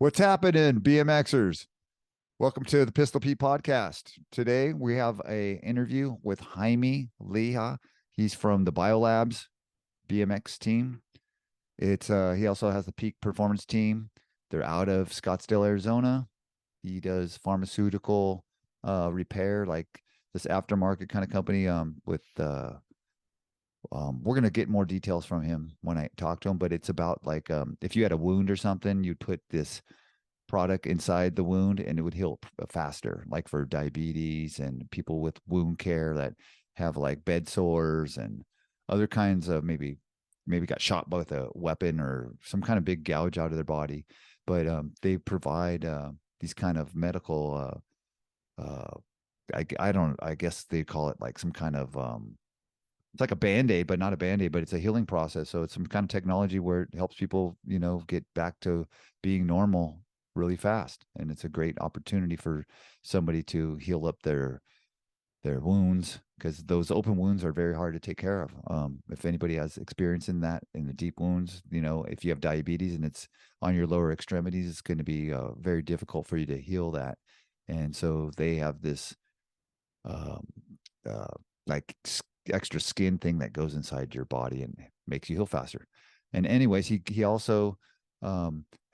What's happening, BMXers? Welcome to the Pistol Pete podcast. Today we have a interview with Jaime Leija. He's from the Biolabs BMX team. It's he also has the Peak Performance team. They're out of Scottsdale, Arizona. He does pharmaceutical repair, like this aftermarket kind of company. We're gonna get more details from him when I talk to him, but it's about like if you had a wound or something, you'd put this product inside the wound and it would heal faster, like for diabetes and people with wound care that have like bed sores and other kinds of maybe got shot with a weapon or some kind of big gouge out of their body. But they provide these kind of medical I guess they call it like some kind of it's like a Band-Aid, but not a Band-Aid, but it's a healing process. So it's some kind of technology where it helps people, get back to being normal really fast. And it's a great opportunity for somebody to heal up their wounds, because those open wounds are very hard to take care of. If anybody has experience in that, in the deep wounds, if you have diabetes and it's on your lower extremities, it's going to be very difficult for you to heal that. And so they have this like extra skin thing that goes inside your body and makes you heal faster. And anyways, he also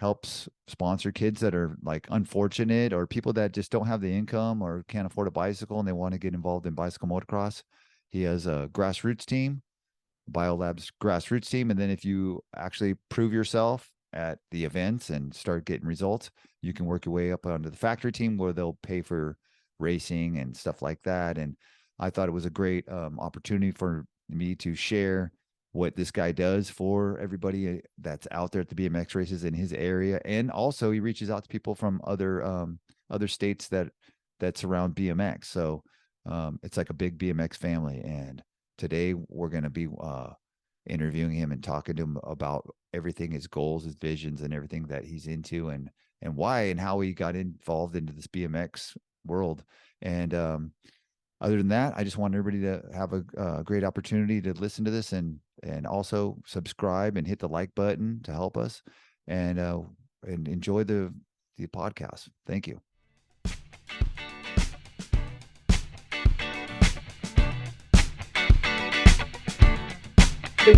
helps sponsor kids that are like unfortunate, or people that just don't have the income or can't afford a bicycle and they want to get involved in bicycle motocross. He has a grassroots team, Biolabs grassroots team. And then if you actually prove yourself at the events and start getting results, you can work your way up onto the factory team where they'll pay for racing and stuff like that. And I thought it was a great opportunity for me to share what this guy does for everybody that's out there at the BMX races in his area. And also he reaches out to people from other states that surround BMX. So it's like a big BMX family. And today we're going to be interviewing him and talking to him about everything, his goals, his visions, and everything that he's into, and why and how he got involved into this BMX world. And other than that, I just want everybody to have a great opportunity to listen to this and also subscribe and hit the like button to help us, and enjoy the podcast. Thank you.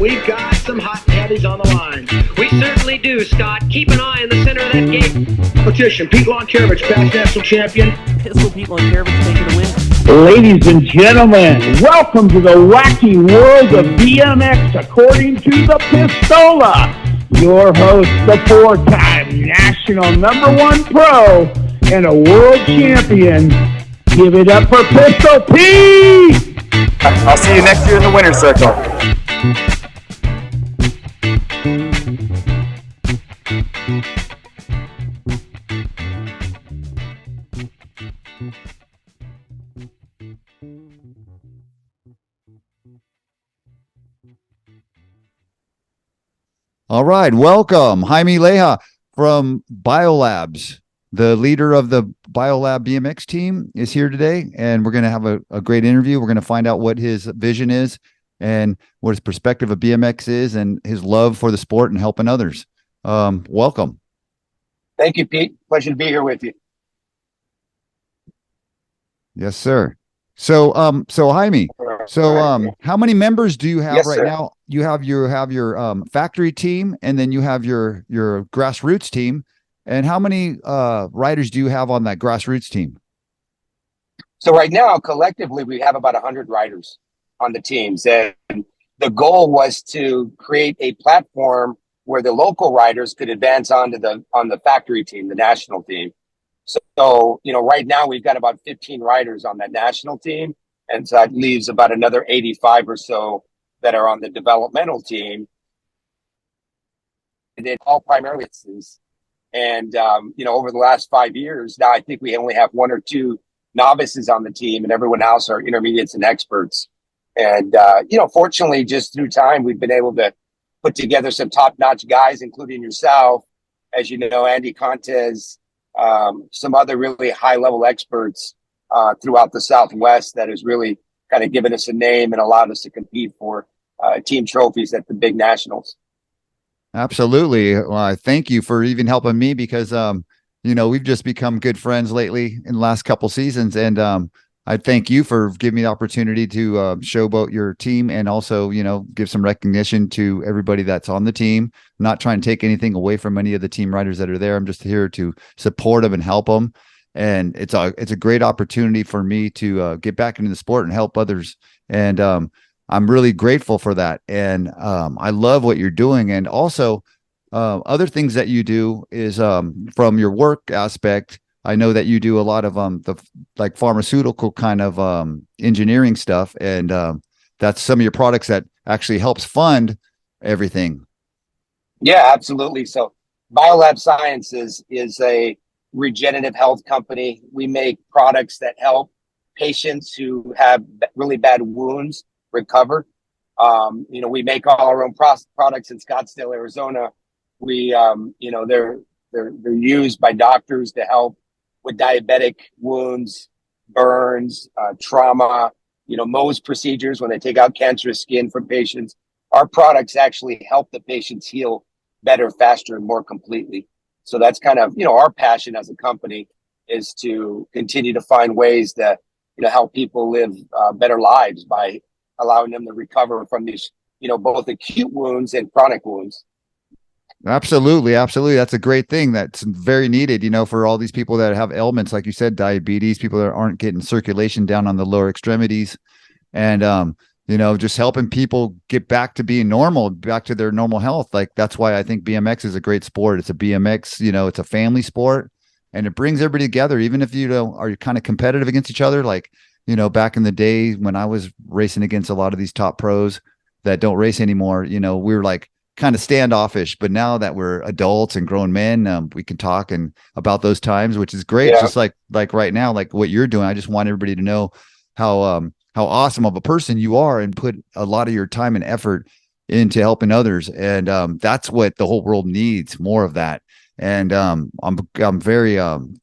We've got some hot heavies on the line. We certainly do, Scott. Keep an eye in the center of that gate. Competition, Pete Loncarevich, past national champion. Pistol Pete Loncarevich taking the win. Ladies and gentlemen, welcome to the wacky world of BMX according to the Pistola. Your host, the four-time national #1 pro and a world champion. Give it up for Pistol Pete! I'll see you next year in the winner's circle. All right. Welcome. Jaime Leija from Biolabs. The leader of the Biolab BMX team is here today, and we're going to have a great interview. We're going to find out what his vision is and what his perspective of BMX is and his love for the sport and helping others. Welcome. Thank you, Pete. Pleasure to be here with you. Yes, sir. So Jaime, how many members do you have right now? You have your factory team, and then you have your grassroots team. And how many riders do you have on that grassroots team? So right now, collectively, we have about 100 riders on the teams. And the goal was to create a platform where the local riders could advance on the factory team, the national team. So, right now we've got about 15 riders on that national team. And so that leaves about another 85 or so that are on the developmental team. And then all primarily and, over the last 5 years, now I think we only have 1 or 2 novices on the team, and everyone else are intermediates and experts. And, fortunately, just through time, we've been able to put together some top-notch guys, including yourself, as you know, Andy Contes, some other really high-level experts throughout the Southwest that has really kind of given us a name and allowed us to compete for team trophies at the big nationals. Absolutely. Well, I thank you for even helping me because, we've just become good friends lately in the last couple seasons. And I thank you for giving me the opportunity to showboat your team and also, give some recognition to everybody that's on the team. I'm not trying to take anything away from any of the team riders that are there. I'm just here to support them and help them. And it's a great opportunity for me to get back into the sport and help others. And I'm really grateful for that. And I love what you're doing. And also, other things that you do is from your work aspect. I know that you do a lot of the like pharmaceutical kind of engineering stuff, and that's some of your products that actually helps fund everything. Yeah, absolutely. So Biolab Sciences is a regenerative health company. We make products that help patients who have really bad wounds recover. We make all our own products in Scottsdale, Arizona. We, they're used by doctors to help with diabetic wounds, burns, trauma, Mohs procedures when they take out cancerous skin from patients. Our products actually help the patients heal better, faster, and more completely. So that's kind of, our passion as a company is to continue to find ways to, help people live better lives by allowing them to recover from these, both acute wounds and chronic wounds. Absolutely. Absolutely. That's a great thing. That's very needed, for all these people that have ailments, like you said, diabetes, people that aren't getting circulation down on the lower extremities. And, just helping people get back to being normal, back to their normal health. Like that's why I think BMX is a great sport. It's a BMX, it's a family sport and it brings everybody together. Even if are kind of competitive against each other, like, back in the day when I was racing against a lot of these top pros that don't race anymore, we were like kind of standoffish, but now that we're adults and grown men, we can talk and about those times, which is great. Yeah. Just like right now, like what you're doing. I just want everybody to know how awesome of a person you are and put a lot of your time and effort into helping others. And that's what the whole world needs, more of that. And I'm very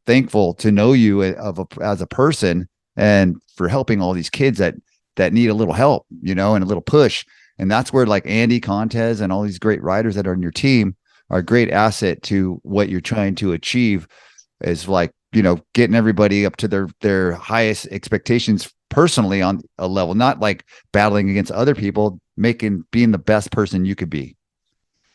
thankful to know you as a person and for helping all these kids that need a little help, and a little push. And that's where like Andy Contes and all these great riders that are on your team are a great asset to what you're trying to achieve is like, getting everybody up to their highest expectations personally on a level, not like battling against other people, being the best person you could be.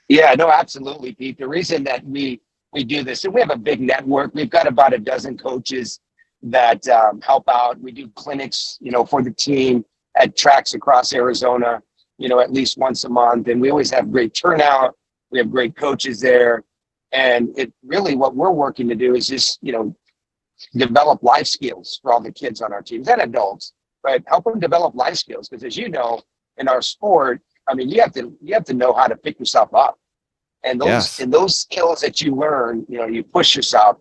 Yeah, no, absolutely, Pete. The reason that we do this, and we have a big network. We've got about a dozen coaches that help out. We do clinics, for the team at tracks across Arizona, at least once a month. And we always have great turnout. We have great coaches there. And it really, what we're working to do is just, develop life skills for all the kids on our teams and adults, but help them develop life skills. Because as you know, in our sport, I mean, you have to know how to pick yourself up. And those skills that you learn, you push yourself,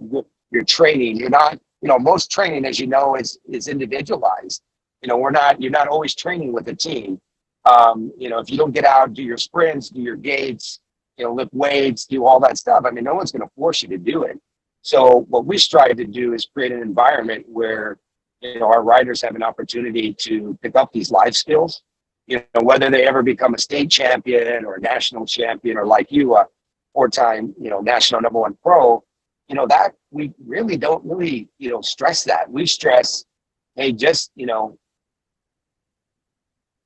you're training, you're not, most training, as you know, is individualized. You're not always training with a team. If you don't get out, do your sprints, do your gates, lift weights, do all that stuff. I mean, no one's going to force you to do it. So what we strive to do is create an environment where, our riders have an opportunity to pick up these life skills, whether they ever become a state champion or a national champion, or like you, a four-time, national #1 pro, that we really don't stress that. We stress, hey, just,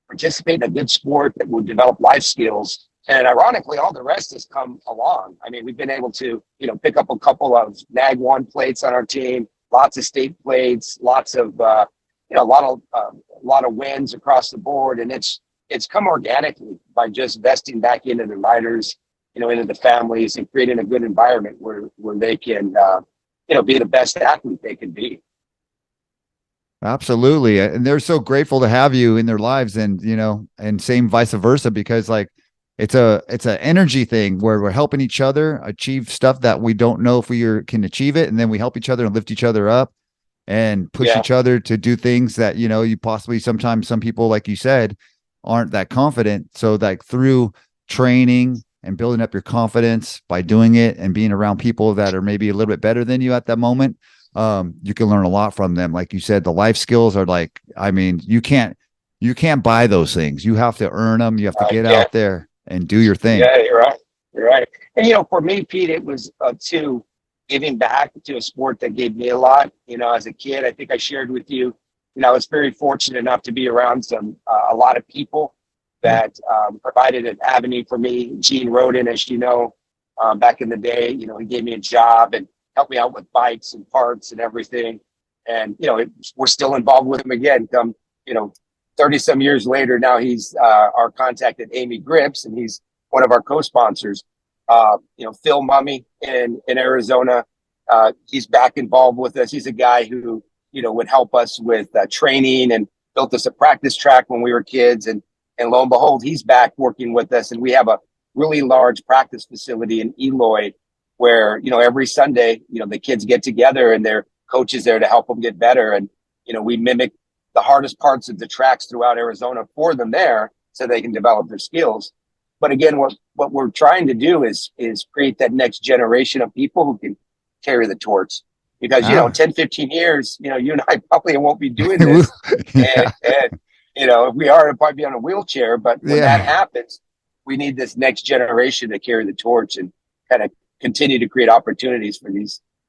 participate in a good sport that will develop life skills. And ironically, all the rest has come along. I mean, we've been able to, pick up a couple of NAG1 plates on our team, lots of state plates, lots of, a lot of wins across the board. And it's come organically by just investing back into the riders, into the families and creating a good environment where they can, be the best athlete they can be. Absolutely. And they're so grateful to have you in their lives and, and same vice versa, because like, it's an energy thing where we're helping each other achieve stuff that we don't know if can achieve it. And then we help each other and lift each other up and push each other to do things that, you possibly sometimes some people, like you said, aren't that confident. So like through training and building up your confidence by doing it and being around people that are maybe a little bit better than you at that moment, you can learn a lot from them. Like you said, the life skills are like, I mean, you can't buy those things. You have to earn them. You have to get out there and do your thing. Yeah, you're right. Right. And, for me, Pete, it was too, giving back to a sport that gave me a lot. As a kid, I think I shared with you, I was very fortunate enough to be around a lot of people that provided an avenue for me. Gene Roden, as you know, back in the day, he gave me a job and helped me out with bikes and parts and everything. And, we're still involved with him again. 30 some years later, now he's our contact at Amy Grips, and he's one of our co-sponsors. Phil Mummy in Arizona, he's back involved with us. He's a guy who, would help us with training and built us a practice track when we were kids. And lo and behold, he's back working with us. And we have a really large practice facility in Eloy where, every Sunday, the kids get together and their coaches there to help them get better. And, we mimic the hardest parts of the tracks throughout Arizona for them there so they can develop their skills. But again, what we're trying to do is create that next generation of people who can carry the torch. Because, 10, 15 years, you and I probably won't be doing this. Yeah. And, if we are, it'll probably be on a wheelchair. But when that happens, we need this next generation to carry the torch and kind of continue to create opportunities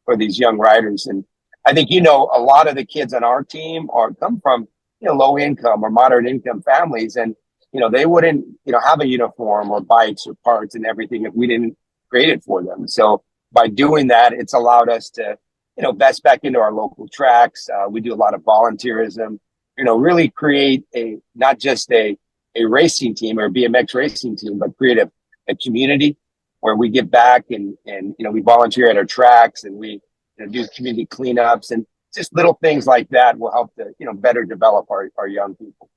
for these young riders. And I think, a lot of the kids on our team come from, low income or moderate income families. And, they wouldn't, have a uniform or bikes or parts and everything if we didn't create it for them. So by doing that, it's allowed us to, invest back into our local tracks. We do a lot of volunteerism, really create not just a racing team or a BMX racing team, but create a community where we give back and we volunteer at our tracks and we do community cleanups, and just little things like that will help to, better develop our young people.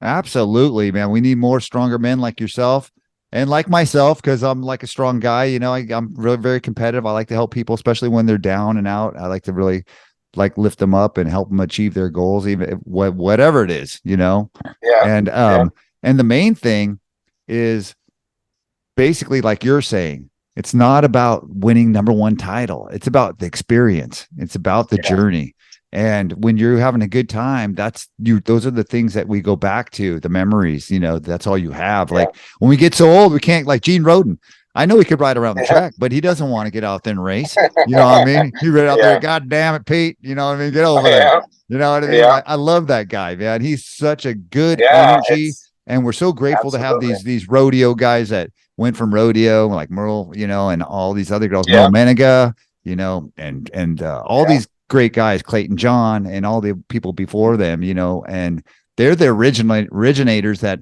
Absolutely, man. We need more stronger men like yourself and like myself, because I'm like a strong guy. I'm really very competitive. I like to help people, especially when they're down and out. I like to really lift them up and help them achieve their goals, even whatever it is, Yeah. And the main thing is basically, like you're saying, it's not about winning number one title. It's about the experience. It's about the journey. And when you're having a good time, those are the things that we go back to, the memories, that's all you have. Yeah. Like when we get so old, we can't, like Gene Roden. I know he could ride around the track, but he doesn't want to get out there and race. You know what I mean? He ran out there, God damn it, Pete. You know what I mean? Get over there. You know what I mean? Yeah. I love that guy, man. He's such a good energy. And we're so grateful to have these rodeo guys that went from rodeo, like Merle, and all these other girls, Merle Menega, and all these great guys, Clayton John, and all the people before them, and they're the originators that,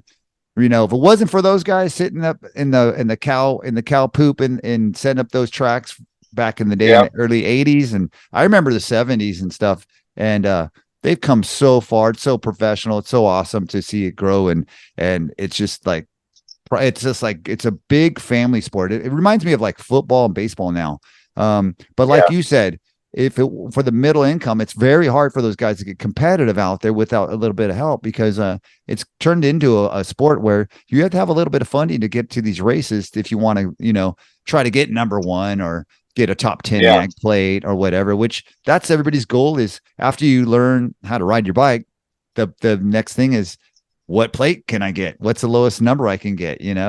if it wasn't for those guys sitting up in the cow poop and setting up those tracks back in the day, in the early 80s, and I remember the 70s and stuff, and they've come so far. It's so professional. It's so awesome to see it grow, and it's just like it's a big family sport. It reminds me of like football and baseball now. But like you said, for the middle income, it's very hard for those guys to get competitive out there without a little bit of help, because it's turned into a sport where you have to have a little bit of funding to get to these races if you want to, try to get number one or get a top 10 mag plate or whatever, which that's everybody's goal. Is after you learn how to ride your bike, the next thing is, what plate can I get? What's the lowest number I can get, And,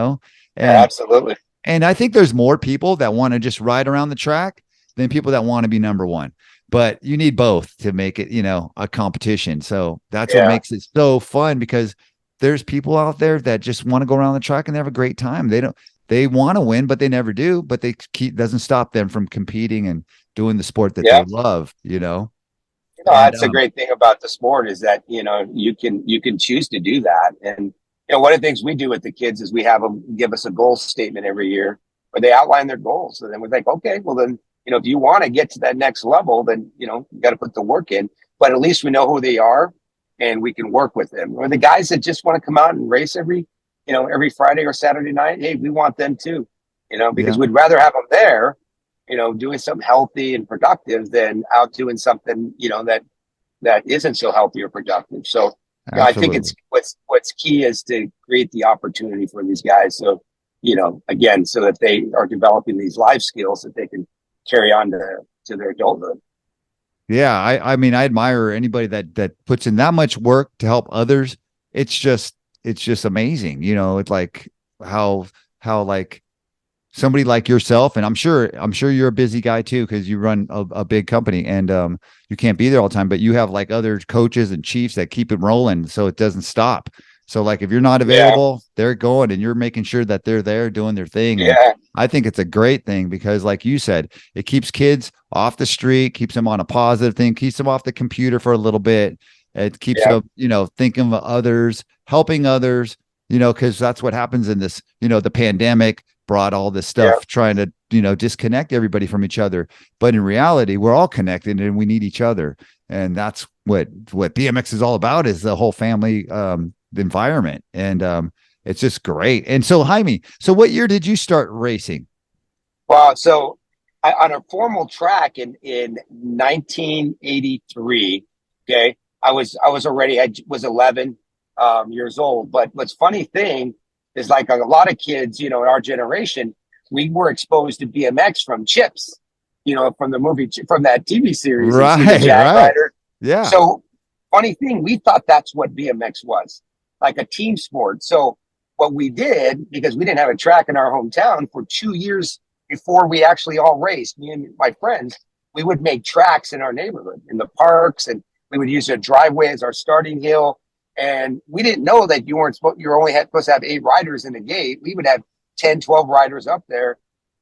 absolutely. And I think there's more people that want to just ride around the track than people that want to be number one, but you need both to make it, a competition. So that's what makes it so fun, because there's people out there that just want to go around the track and they have a great time. They want to win, but they never do, but doesn't stop them from competing and doing the sport that they love, That's a great thing about the sport, is that, you can choose to do that. And, one of the things we do with the kids is we have them give us a goal statement every year where they outline their goals. So then we're like, okay, well then, if you want to get to that next level, then, you got to put the work in, but at least we know who they are and we can work with them. Or the guys that just want to come out and race every Friday or Saturday night. Hey, we want them too, because we'd rather have them there, doing something healthy and productive than out doing something, that isn't so healthy or productive. So I think it's what's key is to create the opportunity for these guys. So, again, so that they are developing these life skills that they can carry on to their adulthood. Yeah. I mean, I admire anybody that puts in that much work to help others. It's just amazing. It's like how like somebody like yourself, and I'm sure you're a busy guy too, because you run a big company, and you can't be there all the time, but you have like other coaches and chiefs that keep it rolling so it doesn't stop. So like if you're not available, they're going, and you're making sure that they're there doing their thing. And I think it's a great thing because, like you said, it keeps kids off the street, keeps them on a positive thing, keeps them off the computer for a little bit. It keeps them, thinking of others, helping others, because that's what happens in this, the pandemic brought all this stuff, trying to, disconnect everybody from each other. But in reality, we're all connected and we need each other. And that's what BMX is all about, is the whole family environment. And it's just great. And so, Jaime, so what year did you start racing? Well, so on a formal track in 1983, okay, I was 11 years old. But what's funny thing is, like a lot of kids, in our generation, we were exposed to BMX from Chips, from the movie, from that TV series, Right, Jag Rider. Yeah. So funny thing, we thought that's what BMX was, like a team sport. So what we did, because we didn't have a track in our hometown for 2 years before we actually all raced, me and my friends, we would make tracks in our neighborhood, in the parks, and we would use a driveway as our starting hill. And we didn't know that you only supposed to have 8 riders in the gate. We would have 10, 12 riders up there.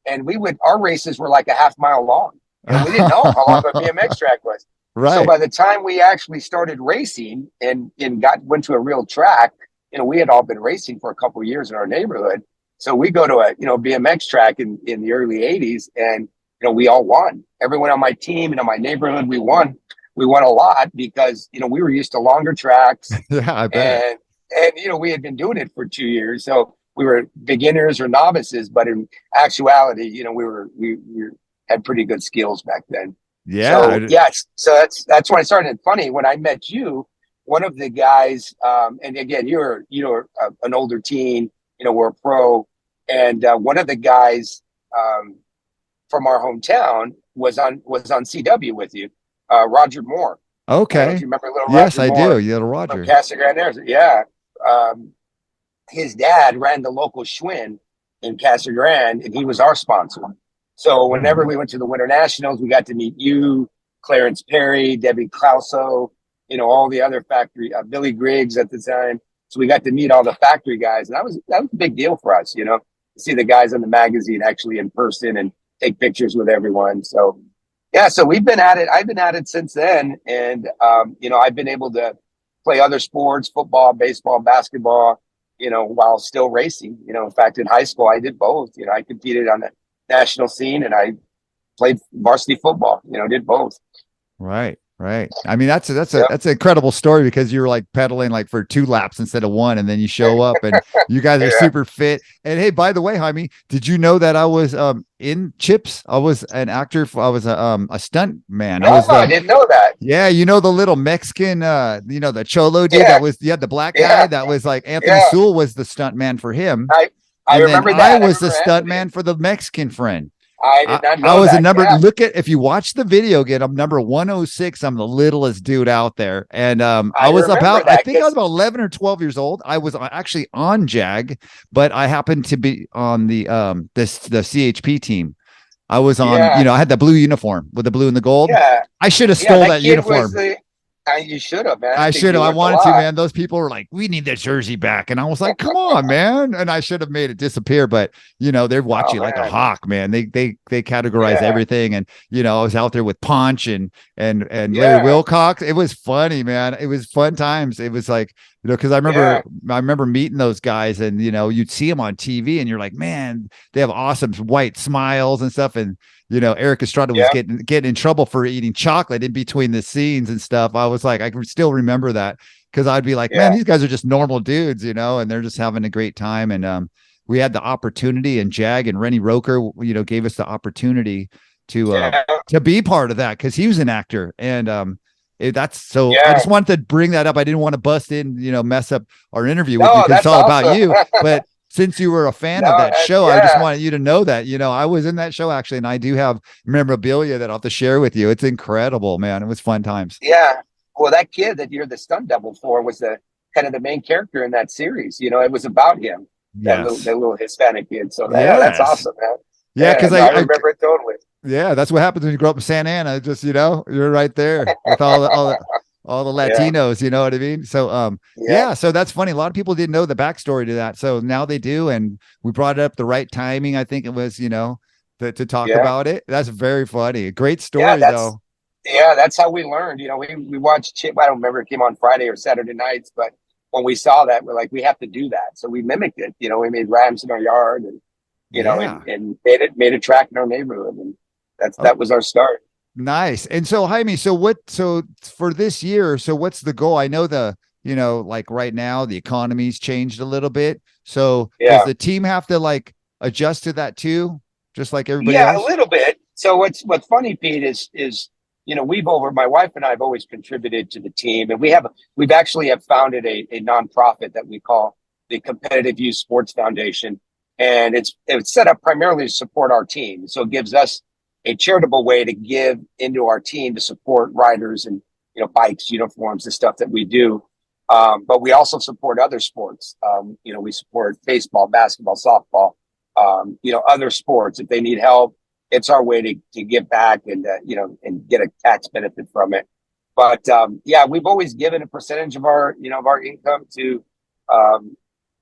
And our races were like a half mile long. And we didn't know how long a BMX track was. Right. So by the time we actually started racing and went to a real track, we had all been racing for a couple of years in our neighborhood. So we go to a, BMX track in the early 80s, and, we all won. Everyone on my team and in my neighborhood, we won. We won a lot because, we were used to longer tracks. Yeah, I bet. And we had been doing it for 2 years. So we were beginners or novices, but in actuality, we had pretty good skills back then. Yeah. So that's when I started. And funny, when I met you, one of the guys, and again, you're an older teen, we're a pro, and one of the guys from our hometown was on CW with you, Roger Moore. Okay. I don't know if you remember little Yes, Roger I Moore do. Little Roger. from Casa Grande, Arizona. Yeah. His dad ran the local Schwinn in Casa Grande, and he was our sponsor. So whenever we went to the Winter Nationals, we got to meet you, Clarence Perry, Debbie Clauso, all the other factory, Billy Griggs at the time. So we got to meet all the factory guys, and that was a big deal for us, to see the guys on the magazine actually in person and take pictures with everyone. So yeah, so we've been at it. I've been at it since then, and I've been able to play other sports, football, baseball, basketball, while still racing. In fact, in high school, I did both. I competed on the national scene, and I played varsity football. Did both. Right. I mean, that's an incredible story, because you were like pedaling like for 2 laps instead of 1, and then you show up and you guys are super fit. And hey, by the way, Jaime, did you know that I was in Chips? I was an actor. I was a stunt man. I didn't know that. Yeah, the little Mexican, the cholo dude that was the black guy that was like Anthony Sewell was the stunt man for him. I remember that. I was the stunt man for the Mexican friend. I did not know I was that. a number. Yeah. Look at, if you watch the video again, I'm number 106. I'm the littlest dude out there, and I was about. I think I was about 11 or 12 years old. I was actually on JAG, but I happened to be on the CHP team. I was on. I had the blue uniform with the blue and the gold. Yeah, I should have stole that uniform. You should have, man. I should have. I wanted to, man. Those people were like, "We need that jersey back," and I was like, "Come on, man!" And I should have made it disappear, but they're watching like a hawk, man. They categorize everything, and I was out there with Ponch and Larry Wilcox. It was funny, man. It was fun times. It was like because I remember meeting those guys, and you'd see them on TV, and you're like, man, they have awesome white smiles and stuff, and Eric Estrada was getting in trouble for eating chocolate in between the scenes and stuff. I was like, I can still remember that, because I'd be like, man, these guys are just normal dudes, and they're just having a great time. And we had the opportunity, and Jag and Rennie Roker, gave us the opportunity to be part of that, because he was an actor. And I just wanted to bring that up. I didn't want to bust in, mess up our interview with you, because it's all about you. But since you were a fan of that show, I just wanted you to know that, I was in that show actually, and I do have memorabilia that I'll have to share with you. It's incredible, man. It was fun times. Yeah. Well, that kid that you're the stunt double for was the kind of the main character in that series. It was about him. Yes. that little Hispanic kid. So yeah, that's Yes. awesome, man. Yeah, because No, I remember it totally. yeah, that's what happens when you grow up in Santa Ana. Just, you're right there with all the Yeah, Latinos, you know what I mean? So yeah, yeah, so that's funny. A lot of people didn't know the backstory to that. So now they do, and we brought it up the right timing. I think it was, to talk yeah, about it. That's very funny. Great yeah. story though. That's how we learned. We watched Chip. I don't remember if it came on Friday or Saturday nights, but when we saw that, we're like, we have to do that. So we mimicked it. We made ramps in our yard, and Yeah. and made a track in our neighborhood, and Oh, that was our start. nice. And so Jaime, so for this year, so what's the goal? I know like right now the economy's changed a little bit. So does Yeah, the team have to like adjust to that too, just like everybody yeah, a else? little bit. So what's funny, Pete, is my wife and I have always contributed to the team, and we've actually have founded a nonprofit that we call the Competitive Youth Sports Foundation, and it's set up primarily to support our team. So it gives us a charitable way to give into our team to support riders and bikes, uniforms, the stuff that we do. But we also support other sports. We support baseball, basketball, softball, other sports. If they need help, it's our way to give back and and get a tax benefit from it. But yeah, we've always given a percentage of our income to um,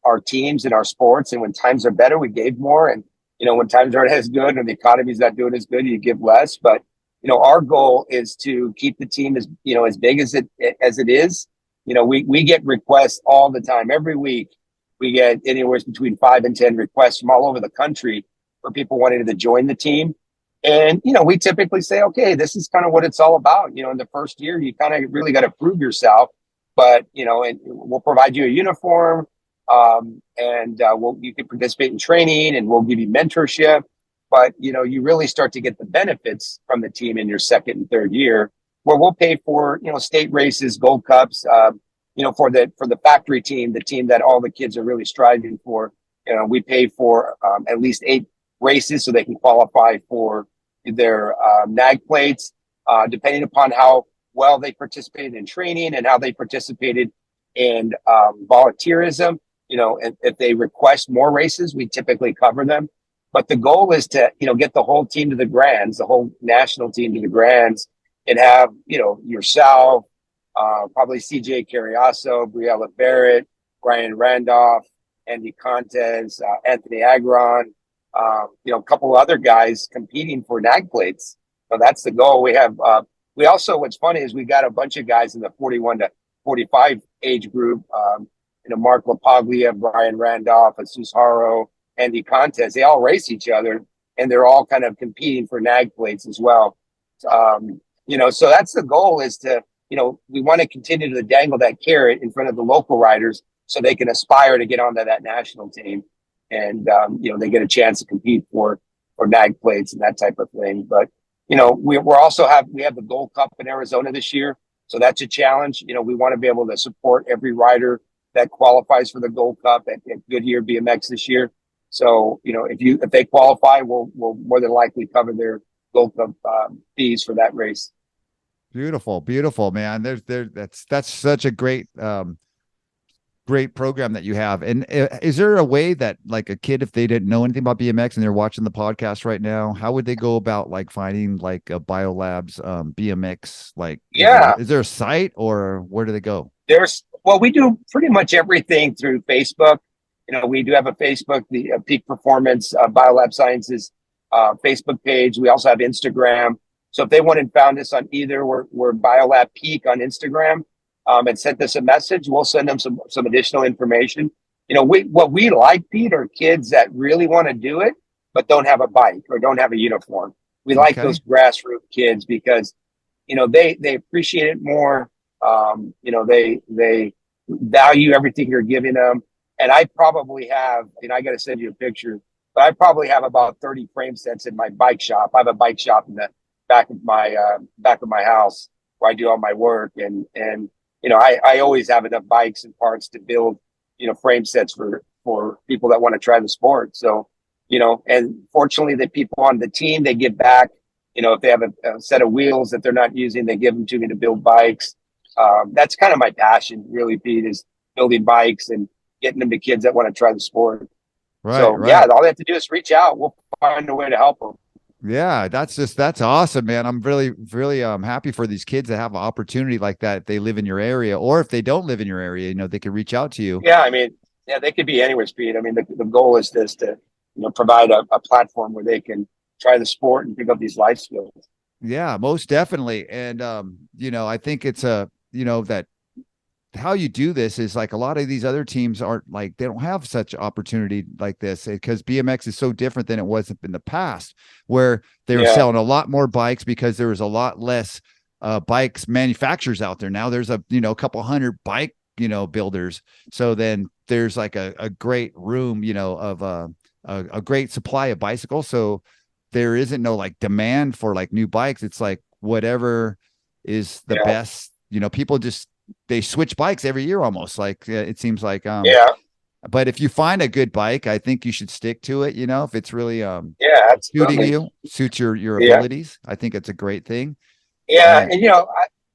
our teams and our sports. And when times are better, we gave more. And when times aren't as good and the economy's not doing as good, you give less. But our goal is to keep the team as big as it is. We get requests all the time. Every week, we get anywhere between 5 and 10 requests from all over the country for people wanting to join the team. And, we typically say, okay, this is kind of what it's all about. In the first year, you kind of really got to prove yourself, but, and we'll provide you a uniform, and you can participate in training, and we'll give you mentorship. But, you really start to get the benefits from the team in your second and third year, where we'll pay for, state races, gold cups, for the factory team, the team that all the kids are really striving for. We pay for at least 8 races so they can qualify for their NAG plates, depending upon how well they participated in training and how they participated in volunteerism. And if they request more races, we typically cover them. But the goal is to, get the whole team to the grands, the whole national team to the grands, and have, yourself, probably CJ Carriasso, Briella Barrett, Brian Randolph, Andy Contes, Anthony Agron, a couple other guys competing for NAG plates. So that's the goal. We also, what's funny is we got a bunch of guys in the 41 to 45 age group. Mark LaPaglia, Brian Randolph, Asus Haro, Andy Contes. They all race each other, and they're all kind of competing for NAG plates as well. So that's the goal, is to, we want to continue to dangle that carrot in front of the local riders so they can aspire to get onto that national team. And, they get a chance to compete for NAG plates and that type of thing. But, we have the Gold Cup in Arizona this year. So that's a challenge. We want to be able to support every rider that qualifies for the Gold Cup at Goodyear BMX this year. So, if they qualify, we'll more than likely cover their Gold Cup fees for that race. Beautiful, beautiful, man. That's such a great program that you have. And is there a way that like a kid, if they didn't know anything about BMX and they're watching the podcast right now, how would they go about like finding like a BioLabs BMX? Like, Yeah, is there a site, or where do they go? we do pretty much everything through Facebook. We do have a Facebook, the Peak Performance Biolab Sciences Facebook page. We also have Instagram. So if they went and found us on either, we're Biolab Peak on Instagram, and sent us a message, we'll send them some additional information. What we like, Pete, are kids that really want to do it, but don't have a bike or don't have a uniform. We like Okay. those grassroots kids because, they appreciate it more. They value everything you're giving them. And I probably have, I got to send you a picture, but I probably have about 30 frame sets in my bike shop. I have a bike shop in the back of my house where I do all my work. And I always have enough bikes and parts to build, frame sets for people that want to try the sport. So, and fortunately the people on the team, they give back. If they have a set of wheels that they're not using, they give them to me to build bikes. That's kind of my passion, really, Pete, is building bikes and getting them to kids that want to try the sport. Right, So yeah, right. all they have to do is reach out. We'll find a way to help them. Yeah, that's awesome, man. I'm really, really happy for these kids that have an opportunity like that if they live in your area, or if they don't live in your area, they can reach out to you. Yeah, I mean, yeah, they could be anywhere, Speed. I mean, the goal is this to provide a platform where they can try the sport and pick up these life skills. Yeah, most definitely. And I think it's that how you do this is like a lot of these other teams aren't like they don't have such opportunity like this because BMX is so different than it was in the past, where they were Yeah, selling a lot more bikes because there was a lot less bikes manufacturers out there. Now there's a couple hundred bike builders, so then there's like a great room of a great supply of bicycles, so there isn't no like demand for like new bikes. It's like whatever is the yeah, best. People just they switch bikes every year almost. Like it seems like yeah, but if you find a good bike, I think you should stick to it. If it's really yeah, suiting absolutely. you, suits your Yeah, abilities. I think it's a great thing. yeah, And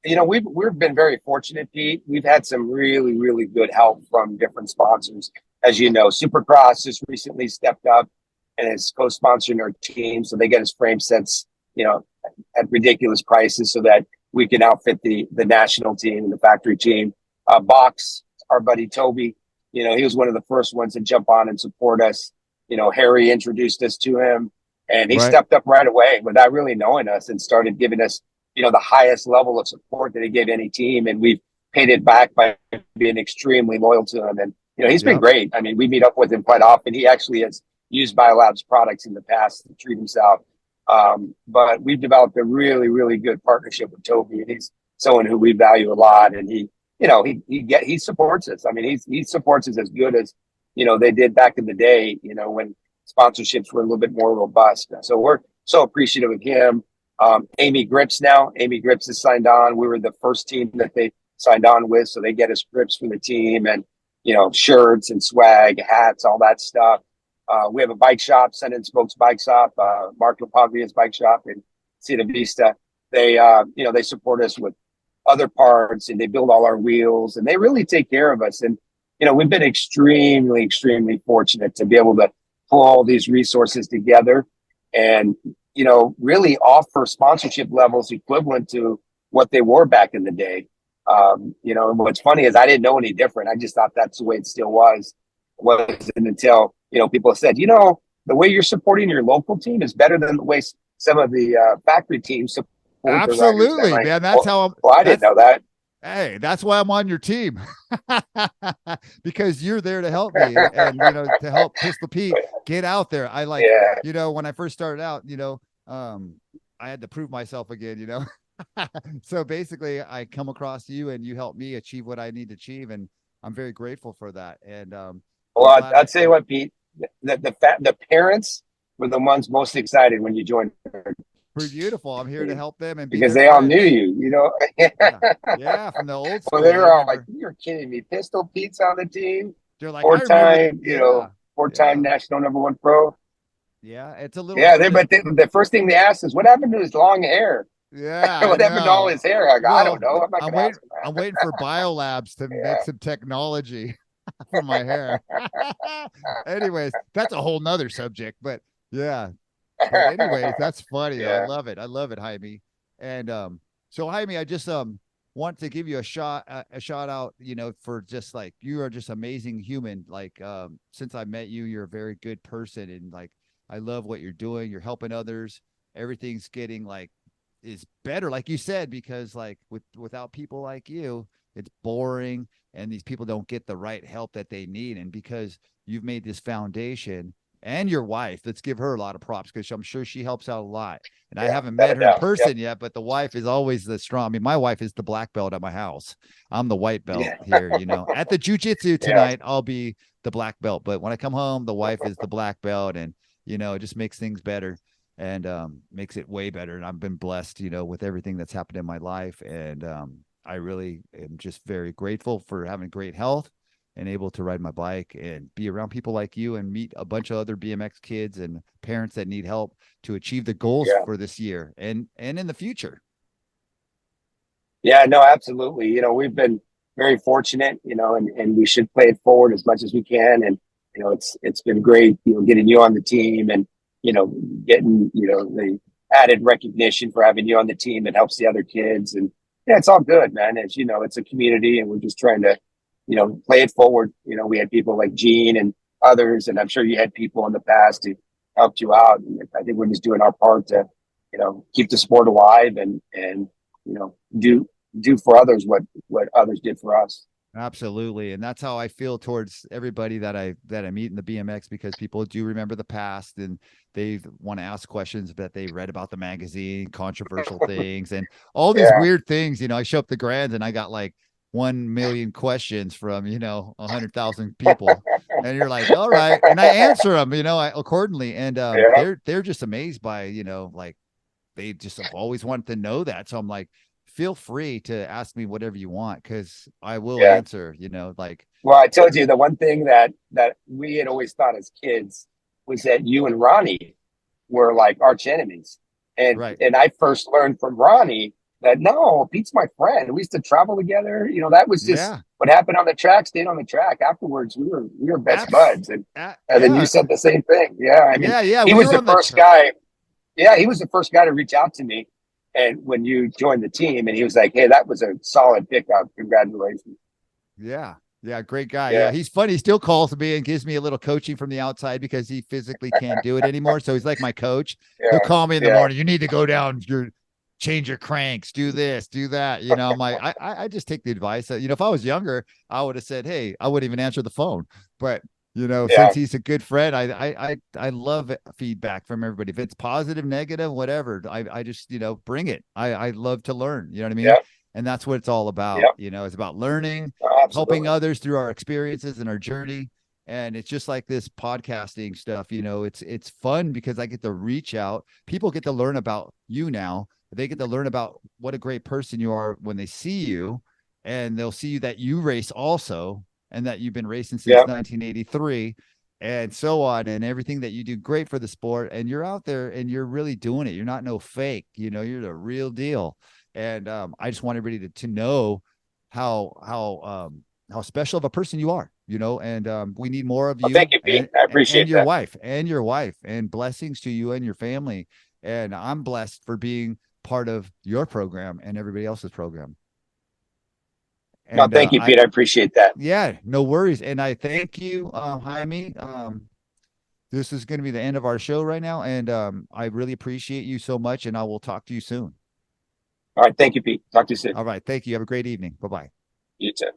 and we've been very fortunate, Pete. We've had some really really good help from different sponsors. As you know, Supercross just recently stepped up and is co-sponsoring our team, so they get us frame sets, at ridiculous prices, so that we can outfit the national team and the factory team. Box, our buddy Toby, he was one of the first ones to jump on and support us. Harry introduced us to him, and he right. stepped up right away without really knowing us and started giving us, the highest level of support that he gave any team. And we've paid it back by being extremely loyal to him. And, he's been Yep. great. I mean, we meet up with him quite often. He actually has used Biolab's products in the past to treat himself. But we've developed a really, really good partnership with Toby, and he's someone who we value a lot. And he supports us. I mean, he supports us as good as, they did back in the day, when sponsorships were a little bit more robust. So we're so appreciative of him. Amy Grips now. Amy Grips is signed on. We were the first team that they signed on with, so they get us grips for the team and shirts and swag, hats, all that stuff. We have a bike shop, Send and Spokes Bike Shop, Mark LaPaglia's bike shop in Cita Vista. They support us with other parts and they build all our wheels and they really take care of us. And we've been extremely, extremely fortunate to be able to pull all these resources together and really offer sponsorship levels equivalent to what they were back in the day. And what's funny is I didn't know any different. I just thought that's the way it still was. It wasn't until, people said, the way you're supporting your local team is better than the way some of the factory teams support their riders. I'm Absolutely, like, man. That's how I didn't know that. hey, that's why I'm on your team. Because you're there to help me and to help Pistol Pete get out there. I like, Yeah. when I first started out, I had to prove myself again. So basically I come across you and you help me achieve what I need to achieve. And I'm very grateful for that. And I'm Well, glad I'll tell you what, Pete, the parents were the ones most excited when you joined pretty beautiful. I'm here to help them and be because their they all knew friends. you. Yeah. Yeah. From the old Well, school. they I were all like, remember "You're kidding me! Pistol Pete's on the team, they're like, I remember. four-time, Yeah. four-time Yeah. national number one pro." Yeah. It's a little Yeah, hard to, but the first thing they asked is, "What happened to his long hair? yeah, I What happened to all know. his hair?" I go, "I don't Well, know. I'm not I'm going to waiting. ask him I'm that." waiting for biolabs to make some technology for my hair. Anyways, that's a whole nother subject, but yeah. But anyways, that's funny. I Yeah, love it. I love it, Jaime. And so Jaime, I just want to give you a shout out, for just like you are just amazing human. Like since I met you, you're a very good person and like I love what you're doing. You're helping others. Everything's getting like is better, like you said, because like without people like you, it's boring and these people don't get the right help that they need. And because you've made this foundation and your wife, let's give her a lot of props because I'm sure she helps out a lot. And I yeah, haven't without met a her in doubt. Yep. person yet, but the wife is always the strong. I mean, my wife is the black belt at my house. I'm the white belt Yeah, here, At the jujitsu yeah, tonight, I'll be the black belt. But when I come home, the wife is the black belt, and it just makes things better and makes it way better. And I've been blessed, with everything that's happened in my life. And I really am just very grateful for having great health and able to ride my bike and be around people like you and meet a bunch of other BMX kids and parents that need help to achieve the goals yeah. for this year and in the future. Yeah, no, absolutely. We've been very fortunate, and we should play it forward as much as we can. And it's been great, getting you on the team and, getting, the added recognition for having you on the team. It helps the other kids. And yeah, it's all good, man. As you know, it's a community and we're just trying to, play it forward. We had people like Gene and others, and I'm sure you had people in the past who helped you out. And I think we're just doing our part to, keep the sport alive and, do for others what others did for us. Absolutely. And that's how I feel towards everybody that I meet in the BMX, because people do remember the past and they want to ask questions that they read about the magazine, controversial things, and all these weird things. I show up to Grands and I got like 1 million questions from, 100,000 people. And you're like, all right. And I answer them, accordingly. And they're just amazed by, like they just have always wanted to know that. So I'm like, feel free to ask me whatever you want, because I will answer, like. Well, I told you the one thing that we had always thought as kids was that you and Ronnie were like arch enemies. And and I first learned from Ronnie that no, Pete's my friend. We used to travel together. That was just what happened on the track, stayed on the track. Afterwards, we were best buds. And then you said the same thing. Yeah. I mean, he was the first guy. Yeah, he was the first guy to reach out to me. And when you joined the team, and he was like, "Hey, that was a solid pickup. Congratulations." Yeah. Yeah. Great guy. Yeah. He's funny. He still calls me and gives me a little coaching from the outside because he physically can't do it anymore. So he's like my coach. He'll call me in the morning. You need to go down, change your cranks, do this, do that. I'm like, I just take the advice that, if I was younger, I would have said, hey, I wouldn't even answer the phone. But since he's a good friend, I love feedback from everybody. If it's positive, negative, whatever, I just, bring it. I love to learn, you know what I mean? Yeah. And that's what it's all about. It's about learning, helping others through our experiences and our journey. And it's just like this podcasting stuff, it's fun because I get to reach out. People get to learn about you now. They get to learn about what a great person you are when they see you, and they'll see that you race also, and that you've been racing since 1983 and so on, and everything that you do great for the sport. And you're out there and you're really doing it. You're not no fake, you're the real deal. And I just want everybody to know how special of a person you are, and we need more of you. Thank you, Pete. I appreciate and your wife, and blessings to you and your family. And I'm blessed for being part of your program and everybody else's program. And, no, thank you, Pete. I appreciate that. Yeah, no worries. And I thank you, Jaime. This is going to be the end of our show right now. And I really appreciate you so much. And I will talk to you soon. All right. Thank you, Pete. Talk to you soon. All right. Thank you. Have a great evening. Bye-bye. You too.